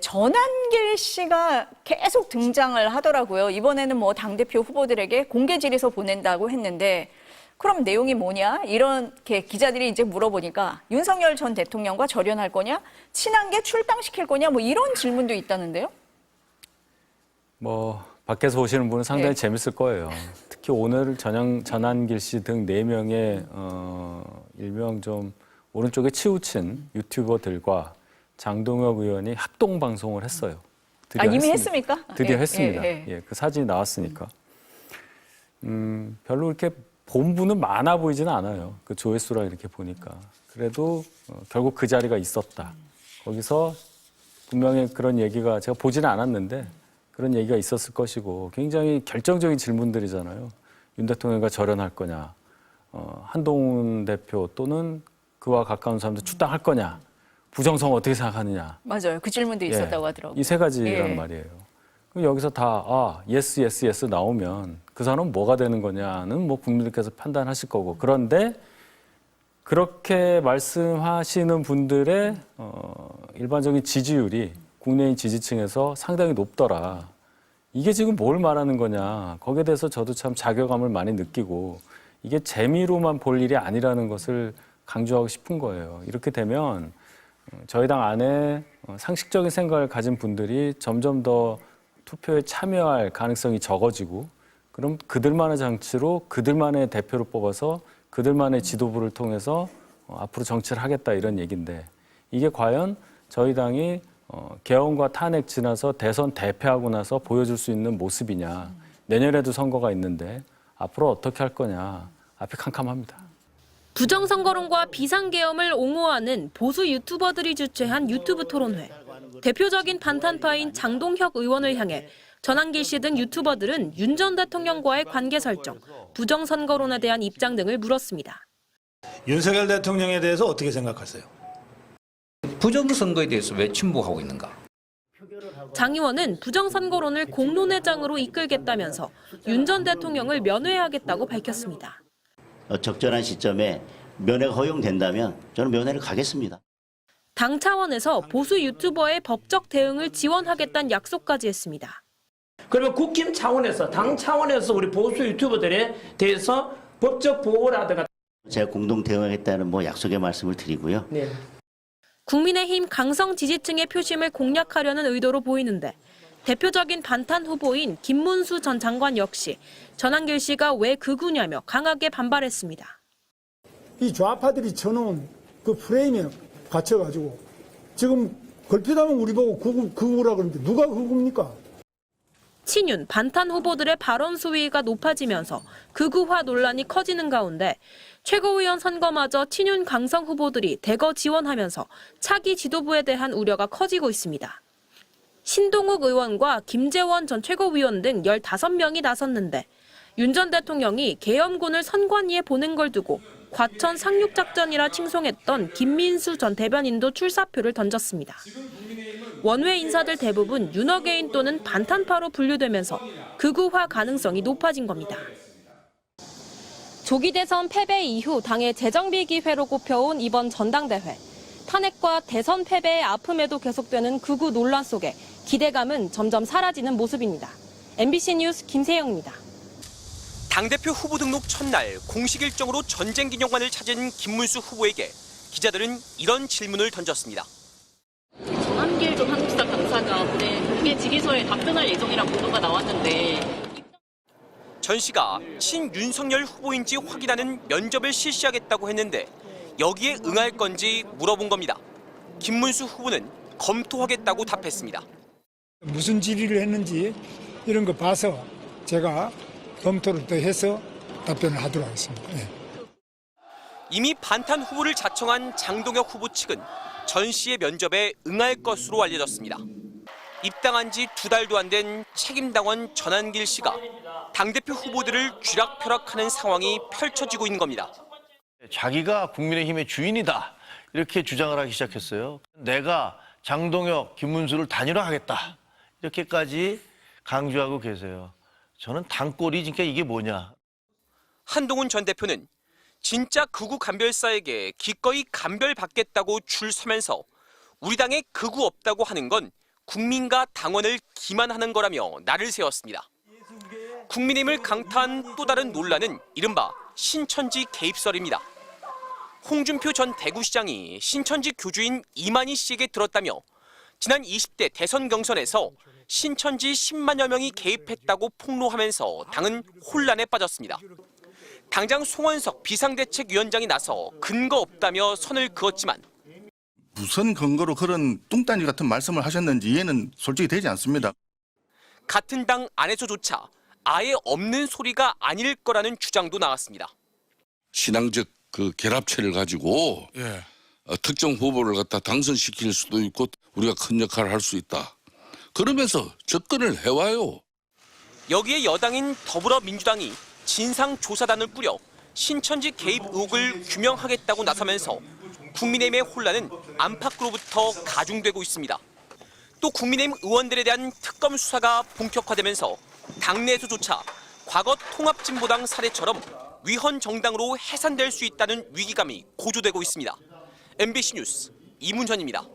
전한길 씨가 계속 등장을 하더라고요. 이번에는 뭐 당대표 후보들에게 공개 질의서 보낸다고 했는데 그럼 내용이 뭐냐? 이렇게 기자들이 이제 물어보니까 윤석열 전 대통령과 절연할 거냐? 친한계 출당시킬 거냐? 뭐 이런 질문도 있다는데요. 뭐 밖에서 오시는 분은 상당히 재밌을 거예요. 특히 오늘 전한길 씨 등 4명의 일명 좀 오른쪽에 치우친 유튜버들과 장동혁 의원이 합동 방송을 했어요. 드디어 이미 했습니다. 했습니까? 드디어 했습니다. 예, 그 사진이 나왔으니까. 별로 이렇게 본부는 많아 보이지는 않아요. 그 조회수랑 이렇게 보니까. 그래도 결국 그 자리가 있었다. 거기서 분명히 그런 얘기가 제가 보지는 않았는데 그런 얘기가 있었을 것이고 굉장히 결정적인 질문들이잖아요. 윤 대통령과 절연할 거냐, 한동훈 대표 또는 그와 가까운 사람들 출당할 거냐, 부정성 어떻게 생각하느냐. 맞아요. 그 질문도 있었다고 하더라고요. 이 세 가지란 말이에요. 그럼 여기서 다 예스, 예스, 예스 나오면 그 사람은 뭐가 되는 거냐는 뭐 국민들께서 판단하실 거고. 그런데 그렇게 말씀하시는 분들의 일반적인 지지율이 국내인 지지층에서 상당히 높더라. 이게 지금 뭘 말하는 거냐. 거기에 대해서 저도 참 자괴감을 많이 느끼고 이게 재미로만 볼 일이 아니라는 것을 강조하고 싶은 거예요. 이렇게 되면 저희 당 안에 상식적인 생각을 가진 분들이 점점 더 투표에 참여할 가능성이 적어지고 그럼 그들만의 장치로 그들만의 대표를 뽑아서 그들만의 지도부를 통해서 앞으로 정치를 하겠다 이런 얘기인데 이게 과연 저희 당이 개헌과 탄핵 지나서 대선 대패하고 나서 보여줄 수 있는 모습이냐. 내년에도 선거가 있는데 앞으로 어떻게 할 거냐. 앞이 캄캄합니다. 부정선거론과 비상계엄을 옹호하는 보수 유튜버들이 주최한 유튜브 토론회. 대표적인 반탄파인 장동혁 의원을 향해 전한길 씨 등 유튜버들은 윤 전 대통령과의 관계 설정, 부정선거론에 대한 입장 등을 물었습니다. 윤석열 대통령에 대해서 어떻게 생각하세요? 부정선거에 대해서 왜 침묵하고 있는가? 장 의원은 부정선거론을 공론회장으로 이끌겠다면서 윤 전 대통령을 면회하겠다고 밝혔습니다. 적절한 시점에 면회가 허용된다면 저는 면회를 가겠습니다. 당 차원에서 보수 유튜버의 법적 대응을 지원하겠다는 약속까지 했습니다. 그러면 국힘 차원에서 당 차원에서 우리 보수 유튜버들에 대해서 법적 보호라든가 제가 공동 대응하겠다는 약속의 말씀을 드리고요. 네. 국민의힘 강성 지지층의 표심을 공략하려는 의도로 보이는데 대표적인 반탄 후보인 김문수 전 장관 역시 전한길 씨가 왜 극우냐며 강하게 반발했습니다. 이 좌파들이 쳐놓은 그 프레임에 갇혀가지고 지금 걸핏하면 우리 보고 극우라 그러는데 누가 극우입니까? 친윤, 반탄 후보들의 발언 수위가 높아지면서 극우화 논란이 커지는 가운데 최고위원 선거마저 친윤 강성 후보들이 대거 지원하면서 차기 지도부에 대한 우려가 커지고 있습니다. 신동욱 의원과 김재원 전 최고위원 등 15명이 나섰는데 윤 전 대통령이 계엄군을 선관위에 보낸 걸 두고 과천 상륙작전이라 칭송했던 김민수 전 대변인도 출사표를 던졌습니다. 원외 인사들 대부분 윤어게인 또는 반탄파로 분류되면서 극우화 가능성이 높아진 겁니다. 조기 대선 패배 이후 당의 재정비 기회로 꼽혀온 이번 전당대회. 탄핵과 대선 패배의 아픔에도 계속되는 극우 논란 속에 기대감은 점점 사라지는 모습입니다. MBC 뉴스 김세영입니다. 당대표 후보 등록 첫날 공식 일정으로 전쟁기념관을 찾은 김문수 후보에게 기자들은 이런 질문을 던졌습니다. 전한길 전 한국사 당사가 오늘 국회 직위서에 답변할 예정이란 보도가 나왔는데 전 씨가 친윤석열 후보인지 확인하는 면접을 실시하겠다고 했는데 여기에 응할 건지 물어본 겁니다. 김문수 후보는 검토하겠다고 답했습니다. 무슨 질의를 했는지 이런 거 봐서 제가 검토를 더 해서 답변을 하도록 하겠습니다. 네. 이미 반탄 후보를 자청한 장동혁 후보 측은 전 씨의 면접에 응할 것으로 알려졌습니다. 입당한 지 2달도 안 된 책임당원 전한길 씨가 당대표 후보들을 쥐락펴락하는 상황이 펼쳐지고 있는 겁니다. 자기가 국민의힘의 주인이다 이렇게 주장을 하기 시작했어요. 내가 장동혁, 김문수를 단일화하겠다 이렇게까지 강조하고 계세요. 저는 당꼴이 그러니까 이게 뭐냐. 한동훈 전 대표는 진짜 극우 간별사에게 기꺼이 간별받겠다고 줄 서면서 우리 당에 극우 없다고 하는 건 국민과 당원을 기만하는 거라며 날을 세웠습니다. 국민의힘을 강타한 또 다른 논란은 이른바 신천지 개입설입니다. 홍준표 전 대구시장이 신천지 교주인 이만희 씨에게 들었다며 지난 20대 대선 경선에서 신천지 10만여 명이 개입했다고 폭로하면서 당은 혼란에 빠졌습니다. 당장 송원석 비상대책위원장이 나서 근거 없다며 선을 그었지만 무슨 근거로 그런 뚱딴지 같은 말씀을 하셨는지 이해는 솔직히 되지 않습니다. 같은 당 안에서조차 아예 없는 소리가 아닐 거라는 주장도 나왔습니다. 신앙적 그 결합체를 가지고 특정 후보를 갖다 당선시킬 수도 있고 우리가 큰 역할을 할 수 있다. 그러면서 접근을 해와요. 여기에 여당인 더불어민주당이 진상조사단을 꾸려 신천지 개입 의혹을 규명하겠다고 나서면서 국민의힘의 혼란은 안팎으로부터 가중되고 있습니다. 또 국민의힘 의원들에 대한 특검 수사가 본격화되면서 당내에서조차 과거 통합진보당 사례처럼 위헌 정당으로 해산될 수 있다는 위기감이 고조되고 있습니다. MBC 뉴스 이문현입니다.